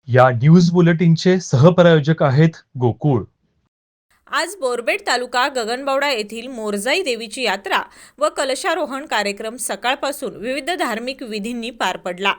या न्यूज बुलेटिनचे सहप्रायोजक आहेत गोकुळ। आज बोरबेट तालुका गगनबावडा येथील मोरजाई देवीची यात्रा व कलशारोहण कार्यक्रम सकाळपासून विविध धार्मिक विधींनी पार पडला।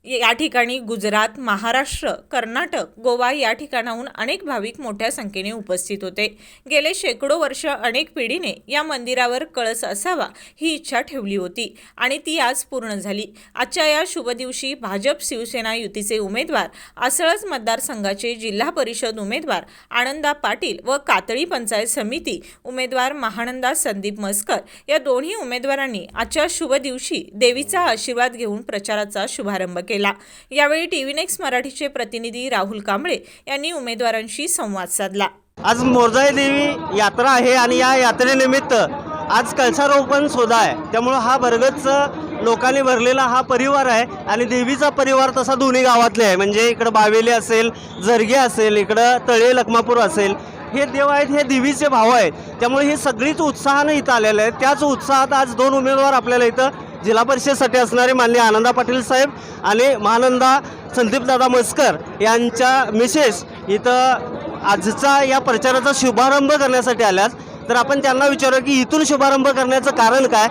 या ठिकाणी गुजरात, महाराष्ट्र, कर्नाटक, गोवा या ठिकाणाहून अनेक भाविक मोठ्या संख्येने उपस्थित होते। गेले शेकडो वर्ष अनेक पिढीने या मंदिरावर कळस असावा ही इच्छा ठेवली होती आणि ती आज पूर्ण झाली। आजच्या या शुभ दिवशी भाजप शिवसेना युतीचे उमेदवार, आसळज मतदारसंघाचे जिल्हा परिषद उमेदवार आनंदा पाटील व कातळी पंचायत समिती उमेदवार महानंदा संदीप मस्कर या दोन्ही उमेदवारांनी आजच्या शुभ दिवशी देवीचा आशीर्वाद घेऊन प्रचाराचा शुभारंभ केला। यावेळी टीव्ही नेक्स्ट मराठीचे प्रतिनिधी राहुल कांबळे यांनी उमेदवारांशी संवाद साधला। आज मोरजाई देवी यात्रा आहे आणि या यात्रेनिमित्त आज कलशारोपण सुद्धा आहे, त्यामुळे हा भरगच्च लोकांनी भरलेला हा परिवार आहे आणि देवीचा परिवार तसा दोन्ही गावातले आहे। म्हणजे इकडं बावेली असेल, जरगे असेल, इकडं तळे लखमापूर असेल, हे देव आहेत, हे देवीचे भाव आहेत। त्यामुळे हे सगळीच उत्साहानं इथं आलेले आहेत। त्याच उत्साहात आज दोन उमेदवार आपल्याला इथं जिल्हा परिषदेसाठी असणारे माननीय आनंदा पाटील साहेब आणि महानंदा संदीपदादा मस्कर यांच्या मिसेस इथं आजचा या प्रचाराचा शुभारंभ करण्यासाठी आल्यात। तर आपण त्यांना विचारू की इथून शुभारंभ करण्याचं कारण काय।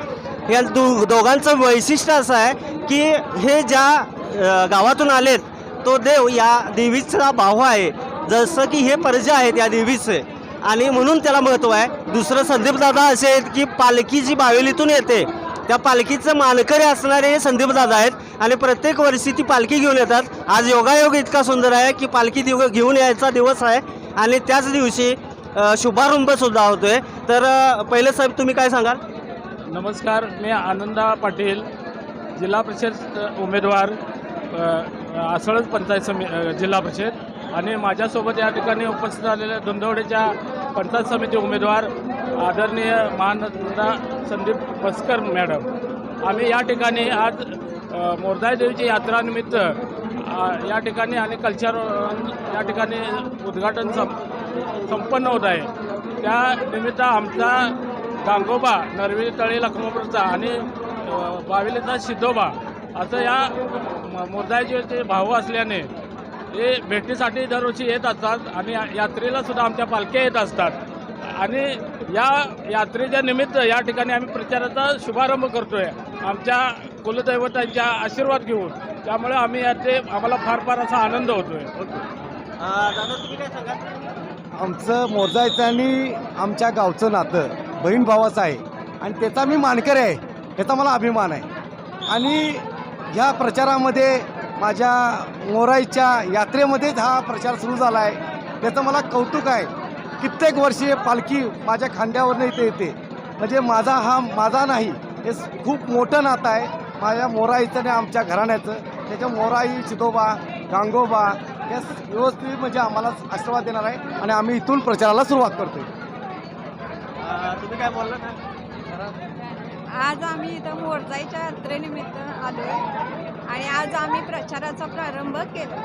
या दोघांचं वैशिष्ट्य असं आहे की हे ज्या गावातून आलेत तो देव या देवीचा भाव आहे, जसं की हे पर्जा आहेत या देवीचे आणि म्हणून त्याला महत्त्व आहे। दुसरं संदीपदादा असे आहेत की पालखी जी बावेलीतून येते त्या पालखीचं मानकरी असणारे संदीपदादा आहेत आणि प्रत्येक वर्षी ती पालखी घेऊन येतात। आज योगायोग इतका सुंदर आहे की पालखी घेऊन यायचा दिवस आहे आणि त्याच दिवशी शुभारंभ सुद्धा होतोय। तर पहिले साहेब तुम्ही काय सांगाल? नमस्कार, मी आनंदा पाटील, जिल्हा परिषद उमेदवार, आसळज पंचायत जिल्हा परिषद आणि माझ्यासोबत या ठिकाणी उपस्थित झालेल्या धुंदवडीच्या पंचायत समिती उमेदवार आदरणीय महानंदा संदीप मस्कर मॅडम। आम्ही या ठिकाणी आज मोरजाई देवीची यात्रानिमित्त या ठिकाणी आणि कल्चर या ठिकाणी उद्घाटन संपन्न होत आहे। त्या निमित्त आमचा गांगोबा नरवी तळे लखमापूरचा आणि बावेलीचा सिद्धोबा असं या मोरजाईचे भाऊ असल्याने हे भेटीसाठी दरवर्षी येत असतात आणि यात्रेला सुद्धा आमच्या पालख्या येत असतात आणि या यात्रेच्या निमित्त या ठिकाणी आम्ही प्रचाराचा शुभारंभ करतोय आमच्या कुलदैवतांच्या आशीर्वाद घेऊन। त्यामुळे आम्ही आम्हाला फार असा आनंद होतोय। दादा तुम्ही काय सांगाल? आमचं मोरजाईचं आणि आमच्या गावचं नातं बहीण भावाचं आहे आणि त्याचा मी मानकरी आहे, याचा मला अभिमान आहे। आणि ह्या प्रचारामध्ये माझ्या मोराईच्या यात्रेमध्येच हा प्रचार सुरू झाला आहे, त्याचं मला कौतुक आहे। कित्येक वर्षे पालखी माझ्या खांद्यावरनं इथे येते, म्हणजे माझा नाही, हे खूप मोठं नातं आहे माझ्या मोराईचं आणि आमच्या घराण्याचं। त्याच्या मोराई, सिद्धोबा, गांगोबा या व्यवस्थित म्हणजे आम्हाला आशीर्वाद देणार आहे आणि आम्ही इथून प्रचाराला सुरुवात करतोय। तुम्ही काय बोलला? आज आम्ही इथं मोरजाईच्या यात्रेनिमित्त आलोय आणि आज आम्ही प्रचाराचा प्रारंभ केला।